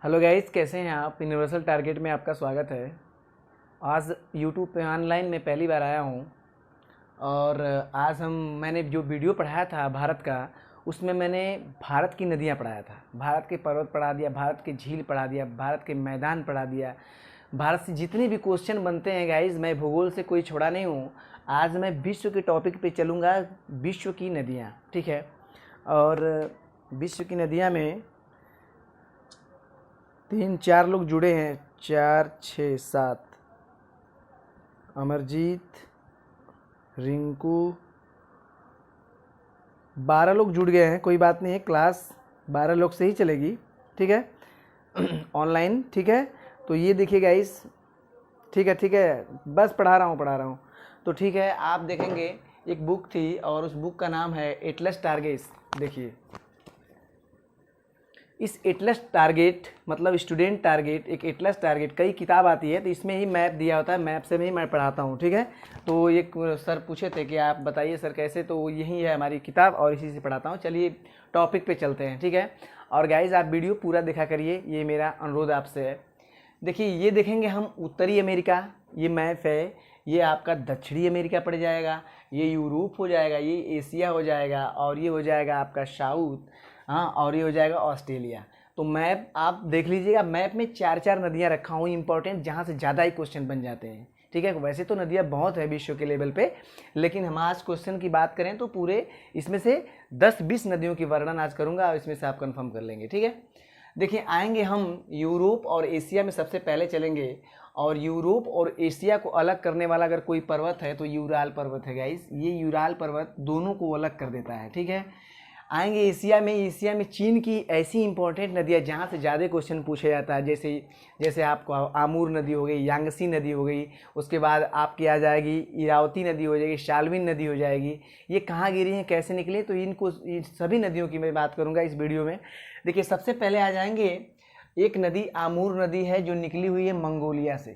Hello guys, कैसे हैं आप। यूनिवर्सल टारगेट में आपका स्वागत है। आज यूट्यूब पे ऑनलाइन में पहली बार आया हूँ और आज मैंने जो वीडियो पढ़ाया था भारत का, उसमें मैंने भारत की नदियाँ पढ़ाया था। भारत के पर्वत पढ़ा दिया, भारत के झील पढ़ा दिया, भारत के मैदान पढ़ा दिया। भारत से जितने भी क्वेश्चन बनते हैं गाइस, मैं भूगोल से कोई छोड़ा नहीं हूँ। आज मैं विश्व के टॉपिक पे चलूँगा, विश्व की नदियाँ, ठीक है। और विश्व की नदियाँ में 3-4 लोग जुड़े हैं, 4, 6, 7। अमरजीत, रिंकू, 12 लोग जुड़ गए हैं। कोई बात नहीं है, क्लास 12 लोग से ही चलेगी, ठीक है। ऑनलाइन, ठीक है। तो ये देखिए गाइस, ठीक है, बस पढ़ा रहा हूँ। तो ठीक है, आप देखेंगे एक बुक थी और उस बुक का नाम है एटलस टारगेट। देखिए, इस एटलस टारगेट मतलब स्टूडेंट टारगेट, एक एटलस टारगेट कई किताब आती है, तो इसमें ही मैप दिया होता है, मैप से भी मैं पढ़ाता हूँ, ठीक है। तो एक सर पूछे थे कि आप बताइए सर कैसे, तो यही है हमारी किताब और इसी से पढ़ाता हूँ। चलिए टॉपिक पे चलते हैं, ठीक है। और गाइज आप वीडियो पूरा देखा करिए, ये मेरा अनुरोध आपसे है। देखिए, ये देखेंगे हम उत्तरी अमेरिका, ये मैप है। ये आपका दक्षिणी अमेरिका पड़ जाएगा, ये यूरोप हो जाएगा, ये एशिया हो जाएगा, और ये हो जाएगा आपका साउथ, हाँ, और ये हो जाएगा ऑस्ट्रेलिया। तो मैप आप देख लीजिएगा, मैप में 4-4 नदियाँ रखा हूँ इंपॉर्टेंट, जहाँ से ज़्यादा ही क्वेश्चन बन जाते हैं, ठीक है। वैसे तो नदियाँ बहुत है विश्व के लेवल पे, लेकिन हम आज क्वेश्चन की बात करें तो पूरे इसमें से 10-20 नदियों की वर्णन आज करूँगा और इसमें से आप कंफर्म कर लेंगे, ठीक है। देखिए, आएंगे हम यूरोप और एशिया में, सबसे पहले चलेंगे। और यूरोप और एशिया को अलग करने वाला अगर कोई पर्वत है तो यूराल पर्वत है गाइस। ये यूराल पर्वत दोनों को अलग कर देता है, ठीक है। आएंगे एशिया में। एशिया में चीन की ऐसी इंपॉर्टेंट नदियाँ जहाँ से ज़्यादा क्वेश्चन पूछा जाता है, जैसे जैसे आपको आमूर नदी हो गई, यांगसी नदी हो गई, उसके बाद आपकी आ जाएगी इरावती नदी हो जाएगी, शाल्विन नदी हो जाएगी। ये कहाँ गिरी हैं, कैसे निकली, तो इनको, इन सभी नदियों की मैं बात करूँगा इस वीडियो में। देखिए, सबसे पहले आ जाएंगे, एक नदी आमूर नदी है जो निकली हुई है मंगोलिया से।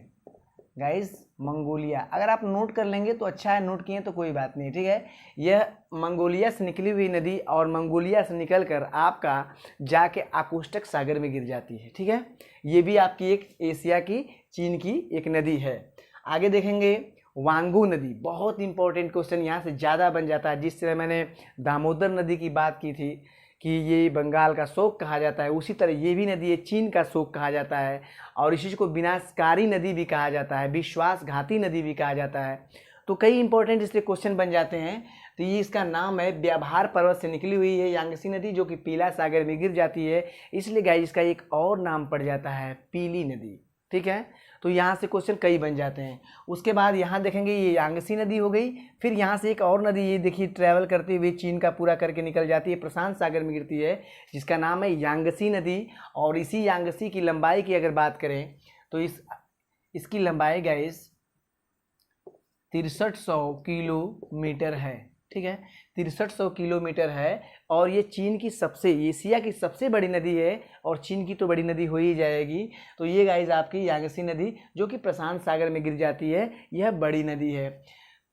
गाइस, मंगोलिया अगर आप नोट कर लेंगे तो अच्छा है, नोट किए तो कोई बात नहीं, ठीक है। यह मंगोलिया से निकली हुई नदी, और मंगोलिया से निकलकर आपका जाके आकोष्टक सागर में गिर जाती है, ठीक है। ये भी आपकी एक एशिया की, चीन की एक नदी है। आगे देखेंगे वांगू नदी, बहुत इंपॉर्टेंट क्वेश्चन यहाँ से ज़्यादा बन जाता है। जिस तरह मैंने दामोदर नदी की बात की थी कि ये बंगाल का शोक कहा जाता है, उसी तरह ये भी नदी है चीन का शोक कहा जाता है, और इसी को विनाशकारी नदी भी कहा जाता है, विश्वासघाती नदी भी कहा जाता है। तो कई इंपॉर्टेंट इसलिए क्वेश्चन बन जाते हैं। तो ये इसका नाम है, व्यापार पर्वत से निकली हुई है यांगसी नदी, जो कि पीला सागर में गिर जाती है, इसलिए गाइस इसका एक और नाम पड़ जाता है पीली नदी, ठीक है। तो यहाँ से क्वेश्चन कई बन जाते हैं। उसके बाद यहाँ देखेंगे ये यांगसी नदी हो गई, फिर यहाँ से एक और नदी, ये देखिए ट्रैवल करती हुई चीन का पूरा करके निकल जाती है, प्रशांत सागर में गिरती है, जिसका नाम है यांगसी नदी। और इसी यांगसी की लंबाई की अगर बात करें तो इसकी लंबाई गाइस 6300 किलोमीटर है, ठीक है। 6300 किलोमीटर है, और ये चीन की सबसे, एशिया की सबसे बड़ी नदी है, और चीन की तो बड़ी नदी हो ही जाएगी। तो ये गाइस आपकी यांगसी नदी, जो कि प्रशांत सागर में गिर जाती है, यह बड़ी नदी है।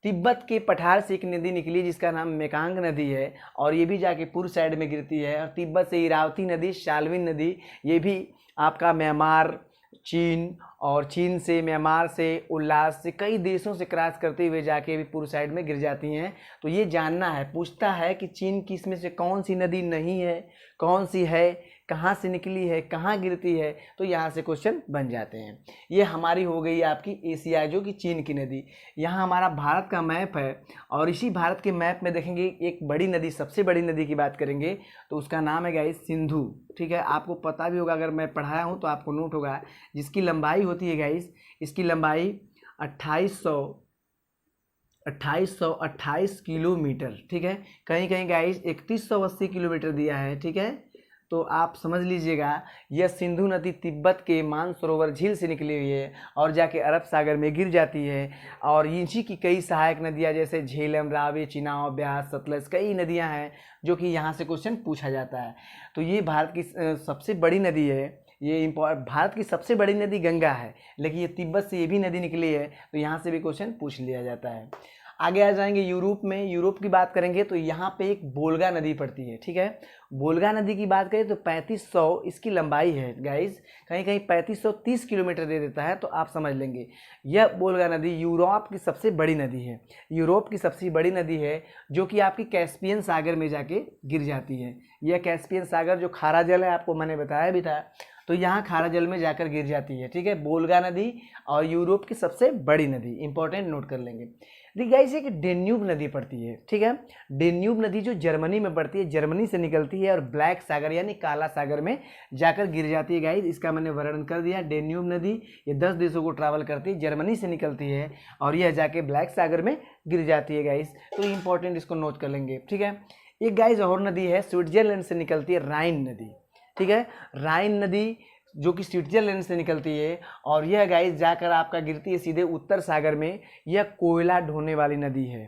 तिब्बत के पठार से एक नदी निकली जिसका नाम मेकांग नदी है, और ये भी जाके पूर्व साइड में गिरती है। और तिब्बत से इरावती नदी, शाल्विन नदी, ये भी आपका म्यांमार, चीन, और चीन से, म्यांमार से, उल्लास से, कई देशों से क्रॉस करते हुए जाके भी पूर्व साइड में गिर जाती हैं। तो ये जानना है, पूछता है कि चीन की इसमें से कौन सी नदी नहीं है, कौन सी है, कहाँ से निकली है, कहाँ गिरती है, तो यहाँ से क्वेश्चन बन जाते हैं। ये हमारी हो गई आपकी एशिया, जो कि चीन की नदी। यहाँ हमारा भारत का मैप है, और इसी भारत के मैप में देखेंगे एक बड़ी नदी, सबसे बड़ी नदी की बात करेंगे तो उसका नाम है गाइस सिंधु, ठीक है। आपको पता भी होगा, अगर मैं पढ़ाया हूँ तो आपको नोट होगा। जिसकी लंबाई होती है गाइस, इसकी लंबाई 2828 किलोमीटर, ठीक है। कहीं कहीं गाइस 3180 किलोमीटर दिया है, ठीक है। तो आप समझ लीजिएगा, यह सिंधु नदी तिब्बत के मानसरोवर झील से निकली हुई है और जाके अरब सागर में गिर जाती है। और इसी की कई सहायक नदियाँ जैसे झेलम, रावी, चिनाब, ब्यास, सतलज, कई नदियाँ हैं जो कि यहाँ से क्वेश्चन पूछा जाता है। तो ये भारत की सबसे बड़ी नदी है। ये भारत की सबसे बड़ी नदी गंगा है, लेकिन ये तिब्बत से ये भी नदी निकली है, तो यहाँ से भी क्वेश्चन पूछ लिया जाता है। आगे आ जाएंगे यूरोप में। यूरोप की बात करेंगे तो यहाँ पे एक वोल्गा नदी पड़ती है, ठीक है। वोल्गा नदी की बात करें तो 3500 इसकी लंबाई है गाइज, कहीं कहीं 3530 किलोमीटर दे देता है, तो आप समझ लेंगे यह वोल्गा नदी यूरोप की सबसे बड़ी नदी है। यूरोप की सबसे बड़ी नदी है जो कि आपकी कैस्पियन सागर में जाके गिर जाती है। यह कैस्पियन सागर जो खारा जल है, आपको मैंने बताया भी था, तो यहाँ खारा जल में जाकर गिर जाती है, ठीक है। वोल्गा नदी और यूरोप की सबसे बड़ी नदी, इंपॉर्टेंट नोट कर लेंगे। देखिए गाइस एक डेन्यूब नदी पड़ती है, ठीक है। डेन्यूब नदी जो जर्मनी में पड़ती है, जर्मनी से निकलती है और ब्लैक सागर यानी काला सागर में जाकर गिर जाती है गाइस। इसका मैंने वर्णन कर दिया। डेन्यूब नदी ये 10 देशों को ट्रैवल करती है, जर्मनी से निकलती है और यह जाके ब्लैक सागर में गिर जाती है गाइस। तो इंपॉर्टेंट इसको नोट कर लेंगे, ठीक है। एक गाइस और नदी है स्विट्जरलैंड से निकलती है, राइन नदी, ठीक है। राइन नदी जो कि स्विट्जरलैंड से निकलती है और यह गाइस जाकर आपका गिरती है सीधे उत्तर सागर में। यह कोयला ढोने वाली नदी है,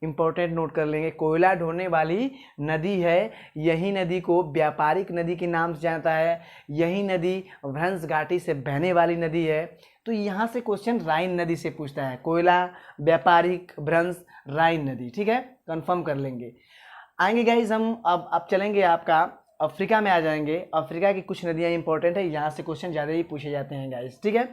इंपॉर्टेंट नोट कर लेंगे। कोयला ढोने वाली नदी है। यही नदी को व्यापारिक नदी के नाम से जानता है। यही नदी भ्रंश घाटी से बहने वाली नदी है। तो यहाँ से क्वेश्चन राइन नदी से पूछता है, कोयला, व्यापारिक, भ्रंश, राइन नदी, ठीक है, कंफर्म कर लेंगे। आएंगे गाइस हम अब चलेंगे आपका अफ्रीका में आ जाएंगे। अफ्रीका की कुछ नदियाँ इंपॉर्टेंट है, यहाँ से क्वेश्चन ज़्यादा ही पूछे जाते हैं गाइस, ठीक है।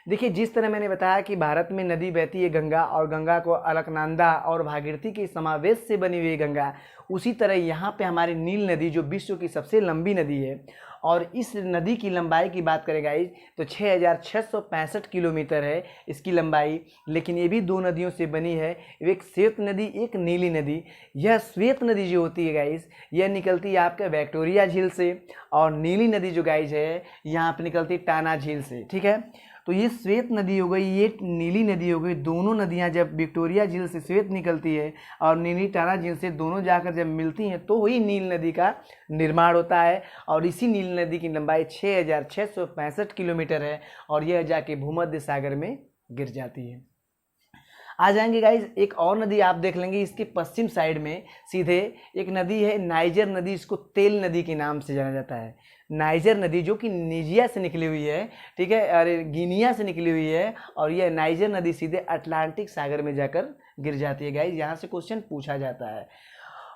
देखिए जिस तरह मैंने बताया कि भारत में नदी बहती है गंगा, और गंगा को अलकनंदा और भागीरथी के समावेश से बनी हुई गंगा, उसी तरह यहाँ पे हमारी नील नदी जो विश्व की सबसे लंबी नदी है, और इस नदी की लंबाई की बात करें गाइस तो 6665 किलोमीटर है इसकी लंबाई। लेकिन ये भी दो नदियों से बनी है, एक श्वेत नदी, एक नीली नदी। यह श्वेत नदी जो होती है गाइस यह निकलती है आपके विक्टोरिया झील से, और नीली नदी जो गाइस है यहाँ पे निकलती है टाना झील से, ठीक है। तो ये श्वेत नदी हो गई, ये नीली नदी हो गई। दोनों नदियाँ जब विक्टोरिया झील से श्वेत निकलती है और नीली टाना झील से, दोनों जाकर जब मिलती हैं तो वही नील नदी का निर्माण होता है। और इसी नील नदी की लंबाई 6665 किलोमीटर है और यह जाके भूमध्य सागर में गिर जाती है। आ जाएंगे गाइज एक और नदी आप देख लेंगे, इसके पश्चिम साइड में सीधे एक नदी है नाइजर नदी, इसको तेल नदी के नाम से जाना जाता है। नाइजर नदी जो कि निजिया से निकली हुई है, ठीक है, अरे गिनिया से निकली हुई है, और यह नाइजर नदी सीधे अटलांटिक सागर में जाकर गिर जाती है गाइज। यहाँ से क्वेश्चन पूछा जाता है।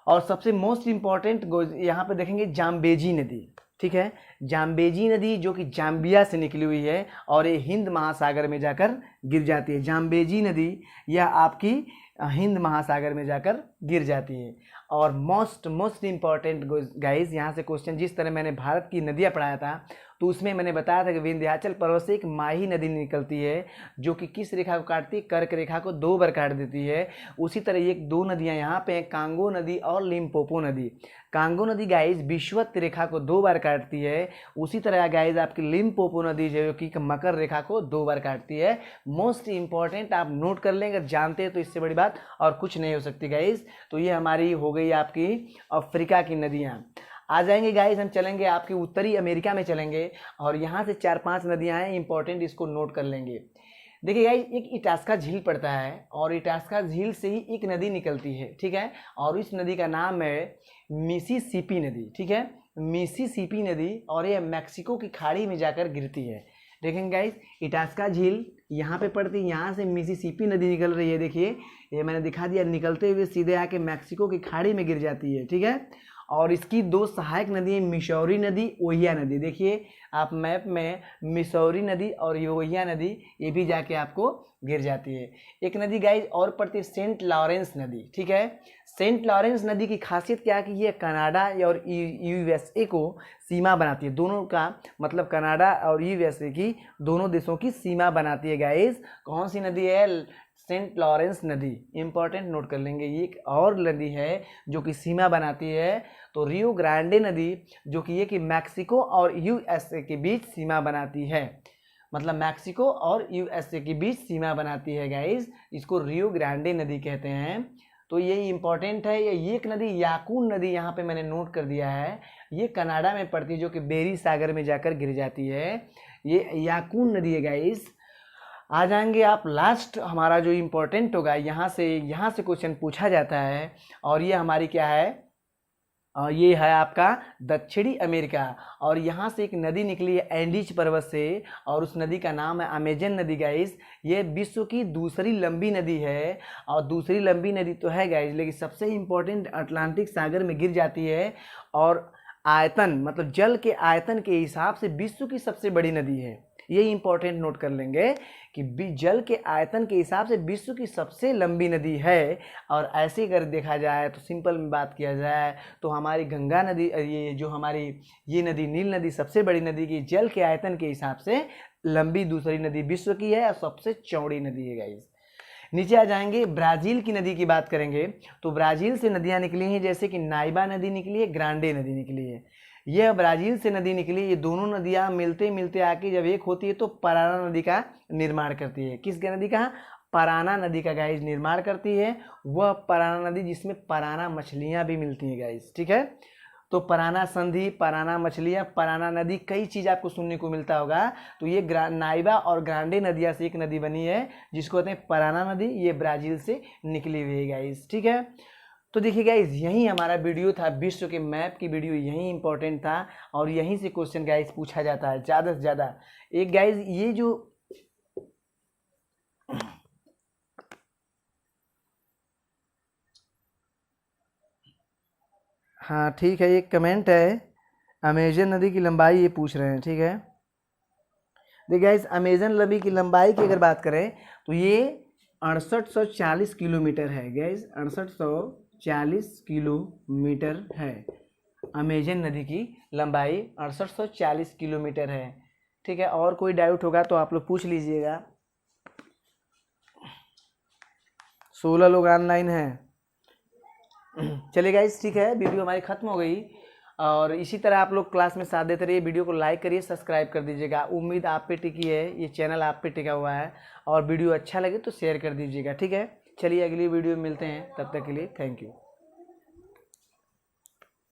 और सबसे मोस्ट इम्पॉर्टेंट यहाँ पे देखेंगे जाम्बेजी नदी, ठीक है। जाम्बेजी नदी जो कि जाम्बिया से निकली हुई है और ये हिंद महासागर में जाकर गिर जाती है। जाम्बेजी नदी यह आपकी हिंद महासागर में जाकर गिर जाती है। और मोस्ट इम्पॉर्टेंट गाइस यहाँ से क्वेश्चन, जिस तरह मैंने भारत की नदियाँ पढ़ाया था तो उसमें मैंने बताया था कि विंध्याचल पर्वत से एक माही नदी निकलती है जो कि किस रेखा को काटती है, कर्क रेखा को 2 बार काट देती है। उसी तरह एक 2 नदियाँ यहाँ पे हैं, कांगो नदी और लिम्पोपो नदी। कांगो नदी गाइज विषुवत रेखा को 2 बार काटती है। उसी तरह गाइज आपकी लिम्पोपो नदी जो कि मकर रेखा को 2 बार काटती है। मोस्ट इंपॉर्टेंट आप नोट कर लें, अगर जानते हैं तो इससे बड़ी बात और कुछ नहीं हो सकती गाइज। तो ये हमारी हो गई आपकी अफ्रीका की नदियाँ। आ जाएंगे गाइस हम चलेंगे आपके उत्तरी अमेरिका में चलेंगे, और यहाँ से 4-5 नदियाँ हैं इंपॉर्टेंट, इसको नोट कर लेंगे। देखिए गाइस एक इटास्का झील पड़ता है और इटास्का झील से ही एक नदी निकलती है, ठीक है, और इस नदी का नाम है मिसिसिपी नदी, ठीक है, मिसिसिपी नदी, और यह मैक्सिको की खाड़ी में जाकर गिरती है। देखेंगे गाइस इटास्का झील यहाँ पे पड़ती है, यहाँ से मिसिसिपी नदी निकल रही है। देखिए ये मैंने दिखा दिया, निकलते हुए सीधे आके मैक्सिको की खाड़ी में गिर जाती है, ठीक है। और इसकी 2 सहायक नदी मिसौरी नदी, ओहिया नदी। देखिए आप मैप में मिसौरी नदी और ओहिया नदी ये भी जाके आपको गिर जाती है। एक नदी गाइज और पड़ती है सेंट लॉरेंस नदी, ठीक है। सेंट लॉरेंस नदी की खासियत क्या है कि ये कनाडा और यूएसए को सीमा बनाती है। दोनों का मतलब कनाडा और यूएसए की दोनों देशों की सीमा बनाती है गाइज। कौन सी नदी है? सेंट लॉरेंस नदी, इंपॉर्टेंट नोट कर लेंगे। ये एक और नदी है जो कि सीमा बनाती है। तो रियो ग्रांडे नदी जो कि ये कि मैक्सिको और यूएसए के बीच सीमा बनाती है, मतलब मैक्सिको और यूएसए के बीच सीमा बनाती है गाइस, इसको रियो ग्रांडे नदी कहते हैं। तो ये इंपॉर्टेंट है। ये एक नदी याकून नदी यहाँ पे मैंने नोट कर दिया है, ये कनाडा में पड़ती है जो कि बेरी सागर में जाकर गिर जाती है। ये याकून नदी है गाइस। आ जाएंगे आप लास्ट हमारा जो इम्पोर्टेंट होगा, यहाँ से क्वेश्चन पूछा जाता है, और ये हमारी क्या है ये है आपका दक्षिणी अमेरिका। और यहाँ से एक नदी निकली है एंडीज पर्वत से, और उस नदी का नाम है अमेजन नदी गाइस। ये विश्व की दूसरी लंबी नदी है, और दूसरी लंबी नदी तो है गाइस, लेकिन सबसे इम्पोर्टेंट अटलांटिक सागर में गिर जाती है। और आयतन मतलब जल के आयतन के हिसाब से विश्व की सबसे बड़ी नदी है। ये इंपॉर्टेंट नोट कर लेंगे कि जल के आयतन के हिसाब से विश्व की सबसे लंबी नदी है। और ऐसे अगर देखा जाए तो सिंपल में बात किया जाए तो हमारी गंगा नदी, ये जो हमारी ये नदी नील नदी सबसे बड़ी नदी की जल के आयतन के हिसाब से लंबी दूसरी नदी विश्व की है और सबसे चौड़ी नदी है गाइस। नीचे आ जाएंगे, ब्राज़ील की नदी की बात करेंगे तो ब्राज़ील से नदियाँ निकली हैं, जैसे कि नाइबा नदी निकली है, ग्रांडे नदी निकली है। यह ब्राज़ील से नदी निकली। ये दोनों नदियाँ मिलते मिलते आके जब एक होती है तो पराना नदी का निर्माण करती है। किस नदी का? पराना नदी का गाइस निर्माण करती है। वह पराना नदी जिसमें पराना मछलियाँ भी मिलती हैं गाइस, ठीक है। तो पराना संधि, पराना मछलियाँ, पराना नदी, कई चीज़ आपको सुनने को मिलता होगा। तो ये नाइबा और ग्रांडे नदियाँ से एक नदी बनी है जिसको कहते हैं पराना नदी। ये ब्राज़ील से निकली हुई है गाइस, ठीक है। तो देखिए गाइस, यही हमारा वीडियो था, विश्व के मैप की वीडियो यही इंपॉर्टेंट था और यहीं से क्वेश्चन गाइस पूछा जाता है ज़्यादा से ज़्यादा। एक गाइस ये जो हाँ ठीक है, एक कमेंट है अमेजन नदी की लंबाई ये पूछ रहे हैं, ठीक है। देखिए गाइस, अमेजन नदी की लंबाई की अगर बात करें तो ये 6840 किलोमीटर है गाइस, 6840 किलोमीटर है। अमेजन नदी की लंबाई 6840 किलोमीटर है, ठीक है। और कोई डाउट होगा तो आप लोग पूछ लीजिएगा। 16 लोग ऑनलाइन हैं। चलिए गाइस, ठीक है, वीडियो हमारी ख़त्म हो गई। और इसी तरह आप लोग क्लास में साथ देते रहिए। वीडियो को लाइक करिए, सब्सक्राइब कर दीजिएगा। उम्मीद आप पे टिकी है, ये चैनल आप पे टिका हुआ है। और वीडियो अच्छा लगे तो शेयर कर दीजिएगा, ठीक है। चलिए अगली वीडियो में मिलते हैं, तब तक के लिए थैंक यू।